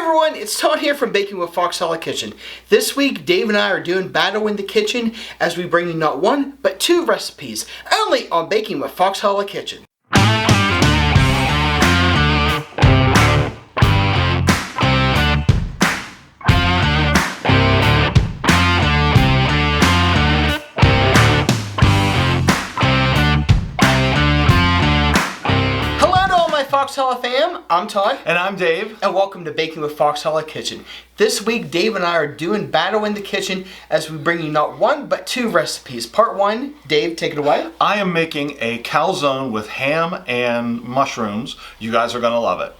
everyone, it's Todd here from Baking with Foxhole Kitchen. This week, Dave and I are doing Battle in the Kitchen as we bring you not one, but two recipes, only on Baking with Foxhole Kitchen. Foxhole fam, I'm Todd. And I'm Dave. And welcome to Baking with Foxhole Kitchen. This week, Dave and I are doing Battle in the Kitchen as we bring you not one, but two recipes. Part one, Dave, take it away. I am making a calzone with ham and mushrooms. You guys are going to love it.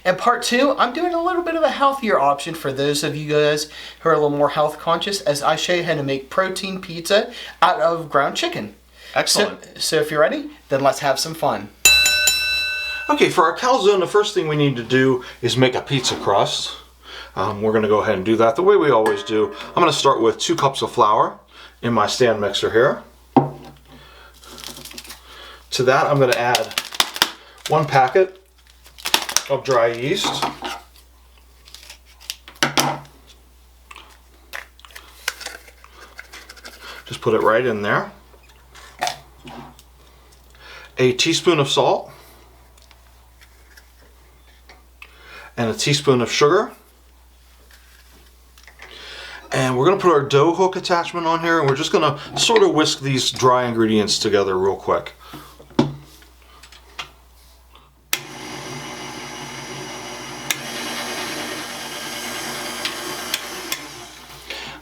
And part two, I'm doing a little bit of a healthier option for those of you guys who are a little more health conscious as I show you how to make protein pizza out of ground chicken. Excellent. So if you're ready, then let's have some fun. Okay, for our calzone, the first thing we need to do is make a pizza crust. We're going to go ahead and do that the way we always do. I'm going to start with 2 cups of flour in my stand mixer here. To that, I'm going to add 1 packet of dry yeast. Just put it right in there. A teaspoon of salt. And a teaspoon of sugar. And we're going to put our dough hook attachment on here, and we're just going to sort of whisk these dry ingredients together real quick.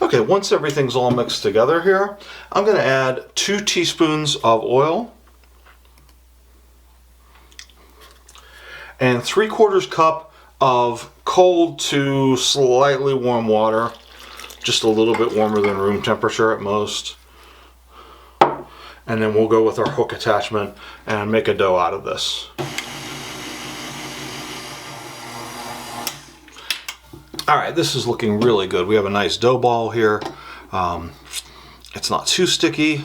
Okay, once everything's all mixed together here, I'm going to add 2 teaspoons of oil and 3/4 cup of cold to slightly warm water, just a little bit warmer than room temperature at most. And then we'll go with our hook attachment and make a dough out of this. Alright, this is looking really good. We have a nice dough ball here. It's not too sticky.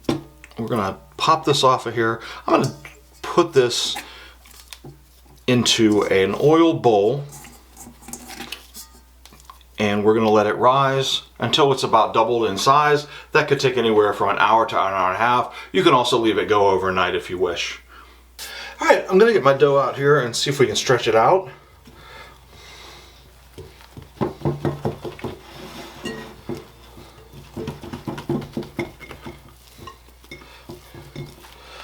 We're going to pop this off of here. I'm going to put this into an oiled bowl, and we're going to let it rise until it's about doubled in size. That could take anywhere from an hour to an hour and a half. You can also leave it go overnight if you wish. Alright, I'm going to get my dough out here and see if we can stretch it out.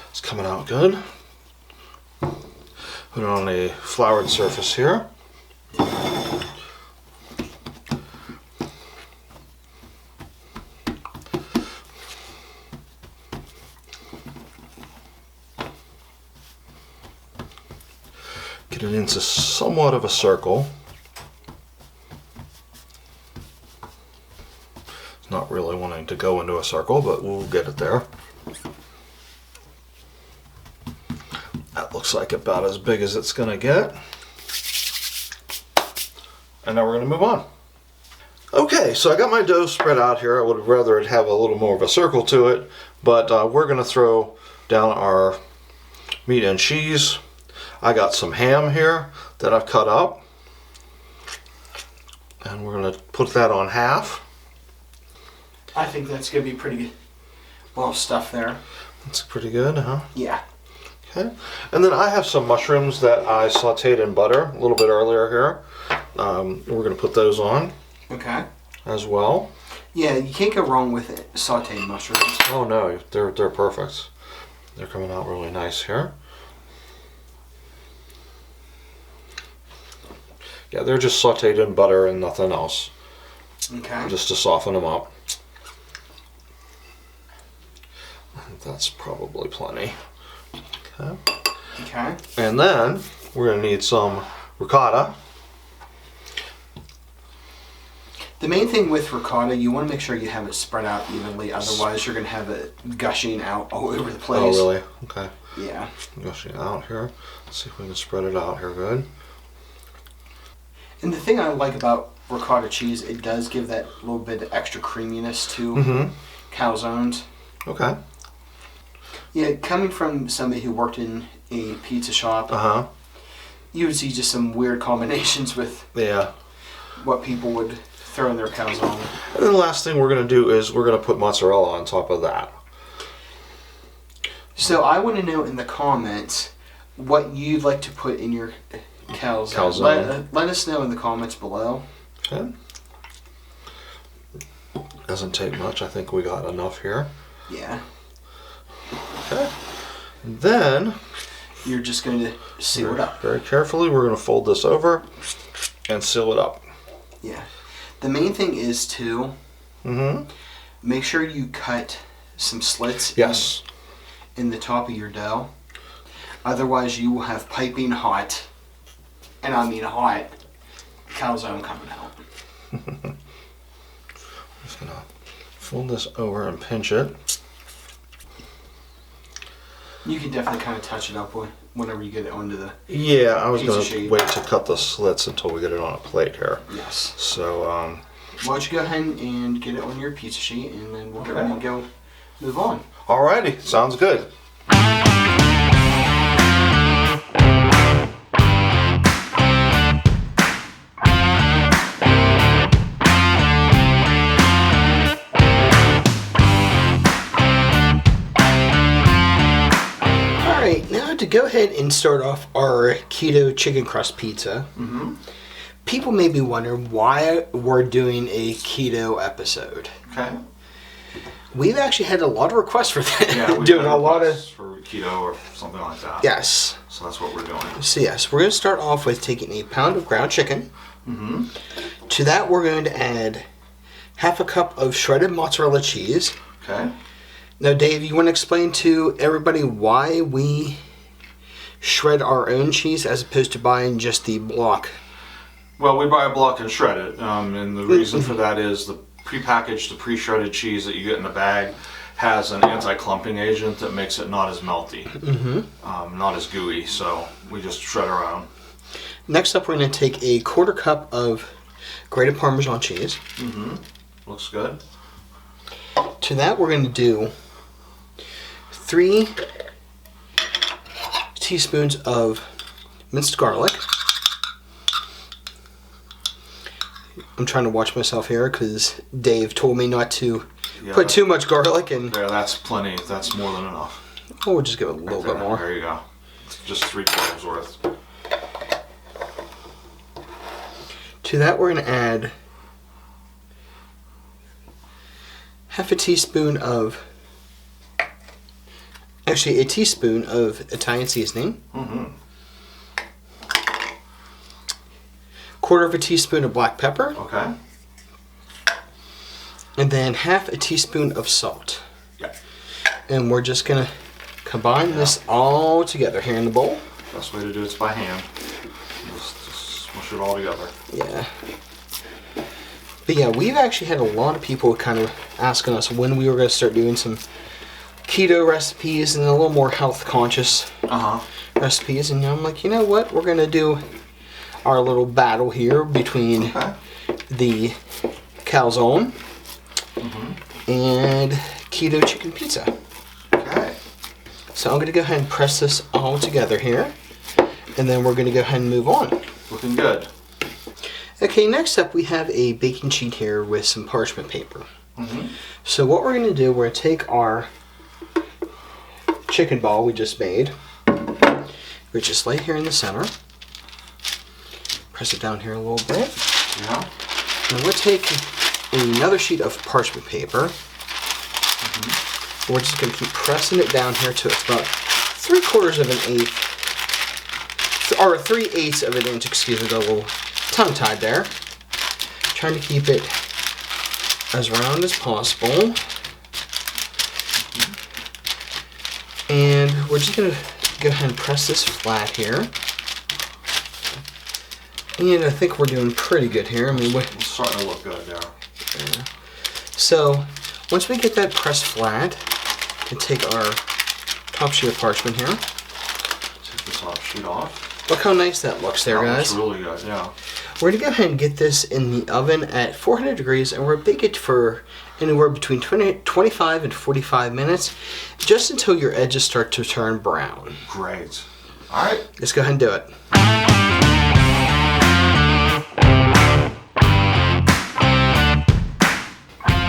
It's coming out good. Put it on a floured surface here. Get it into somewhat of a circle. It's not really wanting to go into a circle, but we'll get it there. Looks like about as big as it's going to get. And now we're going to move on. Okay, so I got my dough spread out here. I would rather it have a little more of a circle to it, but we're going to throw down our meat and cheese. I got some ham here that I've cut up, and we're going to put that on half. I think that's going to be pretty good. Well, stuff there. That's pretty good, huh? Yeah. Okay. And then I have some mushrooms that I sautéed in butter a little bit earlier here. We're going to put those on. Okay. As well. Yeah, you can't go wrong with it, sautéed mushrooms. Oh no, they're perfect. They're coming out really nice here. Yeah, they're just sautéed in butter and nothing else. Okay. Just to soften them up. That's probably plenty. Okay. Okay. And then we're going to need some ricotta. The main thing with ricotta, you want to make sure you have it spread out evenly, otherwise you're going to have it gushing out all over the place. Oh, really? Okay. Yeah. Gushing out here. Let's see if we can spread it out here good. And the thing I like about ricotta cheese, it does give that little bit of extra creaminess to calzones. Okay. Yeah, coming from somebody who worked in a pizza shop, you would see just some weird combinations with what people would throw in their calzone. And then the last thing we're going to do is we're going to put mozzarella on top of that. So I want to know in the comments what you'd like to put in your calzone. Let us know in the comments below. Okay. Doesn't take much. I think we got enough here. Yeah. Okay. And then you're just going to seal it up. Very carefully, we're going to fold this over and seal it up. Yeah. The main thing is to make sure you cut some slits in the top of your dough. Otherwise, you will have piping hot, and I mean hot, calzone coming out. I'm just going to fold this over and pinch it. You can definitely kind of touch it up whenever you get it onto the Yeah, I was going to wait to cut the slits until we get it on a plate here. Yes. So, why don't you go ahead and get it on your pizza sheet, and then we'll go move on. Alrighty, sounds good. Now to go ahead and start off our keto chicken crust pizza, people may be wondering why we're doing a keto episode. Okay. We've actually had a lot of requests for that. Yeah, we've doing had a lot of for keto or something like that. Yes. So that's what we're doing. So yes, we're going to start off with taking a pound of ground chicken. To that, we're going to add half a cup of shredded mozzarella cheese. Okay. Now, Dave, you want to explain to everybody why we shred our own cheese as opposed to buying just the block? Well, we buy a block and shred it, and the reason for that is the prepackaged, the pre-shredded cheese that you get in the bag has an anti-clumping agent that makes it not as melty, not as gooey, so we just shred our own. Next up, we're going to take a quarter cup of grated Parmesan cheese. Looks good. To that, we're going to do 3 teaspoons of minced garlic. I'm trying to watch myself here because Dave told me not to put too much garlic in. There, that's plenty. That's more than enough. Oh, we'll just give it a little bit more. There you go. It's just 3/4 worth. To that, we're going to add half a teaspoon of, actually a teaspoon of Italian seasoning. Quarter of a teaspoon of black pepper. Okay. And then half a teaspoon of salt. Yeah. And we're just going to combine this all together here in the bowl. Best way to do it is by hand. Just smush it all together. Yeah. But yeah, we've actually had a lot of people kind of asking us when we were going to start doing some keto recipes and a little more health conscious recipes. And I'm like, you know what? We're going to do our little battle here between the calzone and keto chicken pizza. Okay. So I'm going to go ahead and press this all together here. And then we're going to go ahead and move on. Looking good. Okay, next up we have a baking sheet here with some parchment paper. So what we're going to do, we're going to take our chicken ball we just made, which is right here in the center. Press it down here a little bit. Yeah. And we'll take another sheet of parchment paper. We're just going to keep pressing it down here to about 3/4 of an eighth, or 3/8 of an inch, excuse me, got a little tongue-tied there. Trying to keep it as round as possible. And we're just going to go ahead and press this flat here. And I think we're doing pretty good here. I mean, it's starting to look good there. Yeah. So, once we get that pressed flat, we can take our top sheet of parchment here. Take this top sheet off. Look how nice that looks there, guys. That looks really good, yeah. We're going to go ahead and get this in the oven at 400 degrees, and we're going to bake it for anywhere between 25 and 45 minutes, just until your edges start to turn brown. Great. All right. Let's go ahead and do it.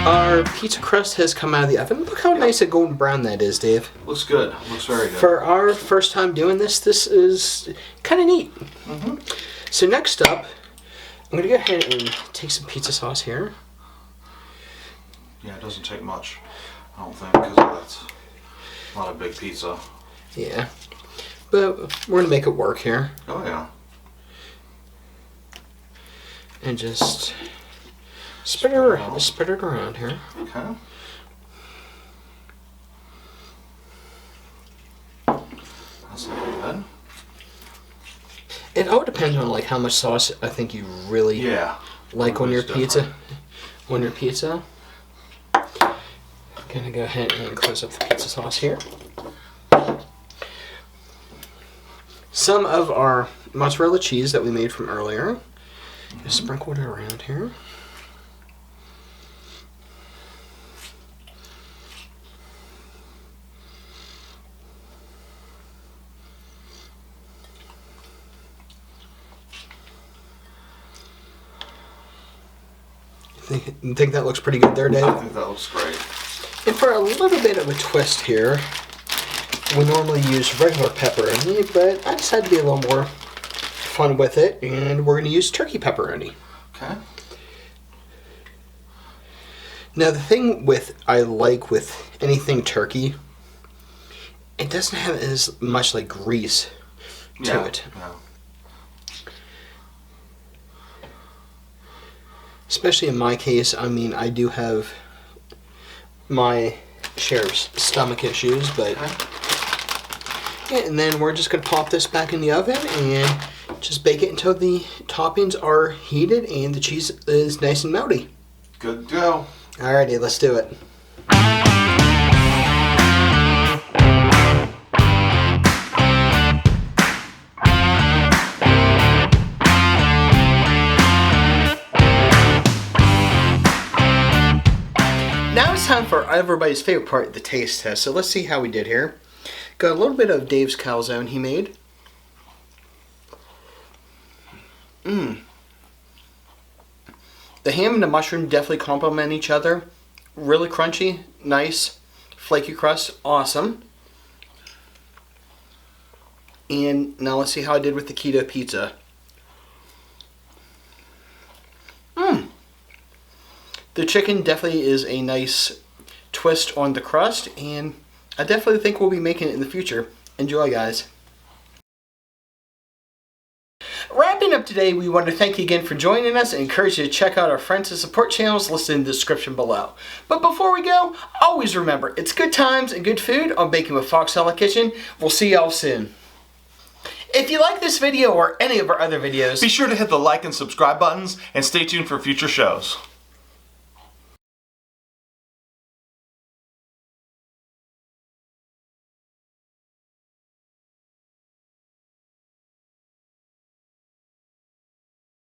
Our pizza crust has come out of the oven. Look how nice and golden brown that is, Dave. Looks good. Looks very good. For our first time doing this, this is kind of neat. So next up, I'm going to go ahead and take some pizza sauce here. Yeah, it doesn't take much, I don't think, because that's not a big pizza. Yeah, but we're going to make it work here. Oh, yeah. And just spread it around here. Okay. That's looking good. It all depends on like how much sauce I think you really like on your pizza. On your pizza. I'm gonna go ahead and close up the pizza sauce here. Some of our mozzarella cheese that we made from earlier. Just sprinkle it around here. You think that looks pretty good there, Dave? I think that looks great. And for a little bit of a twist here, we normally use regular pepperoni, but I decided to be a little more fun with it, and we're going to use turkey pepperoni. Okay. Now the thing I like with anything turkey, it doesn't have as much like grease to it. Yeah. Especially in my case, I mean, I do have my share of stomach issues, but yeah, and then we're just going to pop this back in the oven and just bake it until the toppings are heated and the cheese is nice and melty. Good to go. Alrighty, let's do it. Now it's time for everybody's favorite part, the taste test. So let's see how we did here. Got a little bit of Dave's calzone he made. The ham and the mushroom definitely complement each other. Really crunchy, nice, flaky crust, awesome. And now let's see how I did with the keto pizza. The chicken definitely is a nice twist on the crust, and I definitely think we'll be making it in the future. Enjoy, guys. Wrapping up today, we want to thank you again for joining us and encourage you to check out our friends and support channels listed in the description below. But before we go, always remember, it's good times and good food on Baking with Foxella Kitchen. We'll see y'all soon. If you like this video or any of our other videos, be sure to hit the like and subscribe buttons and stay tuned for future shows.